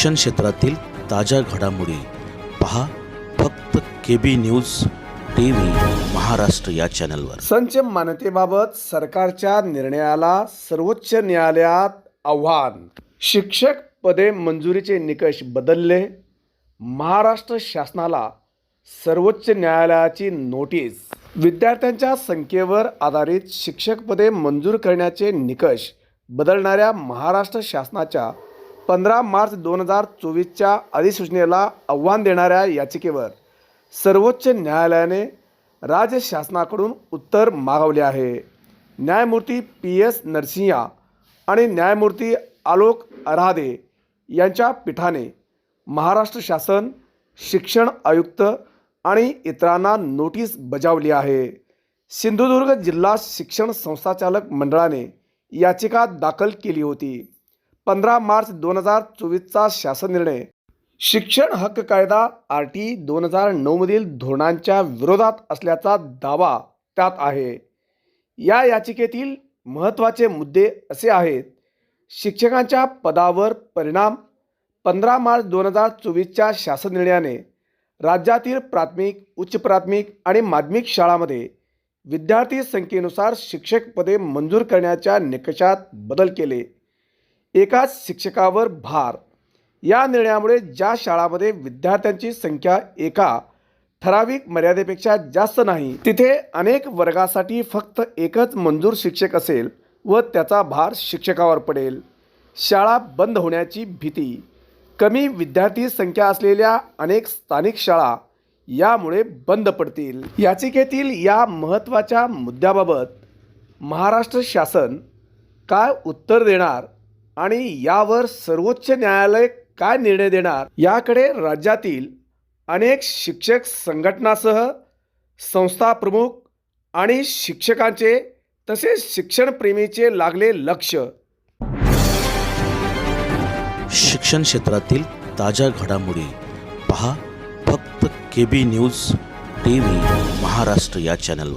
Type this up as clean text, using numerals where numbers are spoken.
शिक्षण क्षेत्रातील ताज्या घडामोडी पहा फक्त KB न्यूज TV महाराष्ट्र या चॅनलवर। संच मान्यतेबाबत सरकारच्या निर्णयाला सर्वोच्च न्यायालयात आव्हान। शिक्षक पदे मंजुरीचे निकष बदलले। महाराष्ट्र शासनाला सर्वोच्च न्यायालयाची नोटीस। विद्यार्थ्यांच्या संख्येवर आधारित शिक्षक पदे मंजूर करण्याचे निकष बदलणाऱ्या महाराष्ट्र शासनाच्या 15 मार्च 2024च्या अधिसूचनेला आव्हान देणाऱ्या याचिकेवर सर्वोच्च न्यायालयाने राज्य शासनाकडून उत्तर मागवले आहे। न्यायमूर्ती PS नरसिंहा आणि न्यायमूर्ती आलोक अराधे यांच्या पीठाने महाराष्ट्र शासन, शिक्षण आयुक्त आणि इतरांना नोटीस बजावली आहे। सिंधुदुर्ग जिल्हा शिक्षण संस्थाचालक मंडळाने याचिका दाखल केली होती। 15 मार्च 2024चा शासन निर्णय शिक्षण हक्क कायदा RT 2009 मधील धोरणांच्या विरोधात असल्याचा दावा त्यात आहे। या याचिकेतील महत्त्वाचे मुद्दे असे आहेत: शिक्षकांच्या पदावर परिणाम। 15 मार्च 2024च्या शासन निर्णयाने राज्यातील प्राथमिक, उच्च प्राथमिक आणि माध्यमिक शाळांमध्ये विद्यार्थी संख्येनुसार शिक्षक पदे मंजूर करण्याच्या निकषात बदल केले। एकाच शिक्षकावर भार। या निर्णयामुळे ज्या शाळांमध्ये विद्यार्थ्यांची संख्या एका ठराविक मर्यादेपेक्षा जास्त नाही, तिथे अनेक वर्गासाठी फक्त एकच मंजूर शिक्षक असेल व त्याचा भार शिक्षकावर पडेल। शाळा बंद होण्याची भीती। कमी विद्यार्थी संख्या असलेल्या अनेक स्थानिक शाळा यामुळे बंद पडतील। याचिकेतील या महत्त्वाच्या मुद्द्याबाबत महाराष्ट्र शासन काय उत्तर देणार आणि यावर सर्वोच्च न्यायालय काय निर्णय देणार, याकडे राज्यातील अनेक शिक्षक संघटनासह संस्था प्रमुख आणि शिक्षकांचे तसेच शिक्षणप्रेमीचे लागले लक्ष। शिक्षण क्षेत्रातील ताज्या घडामोडी पहा फक्त KB न्यूज TV महाराष्ट्र या चॅनलवर।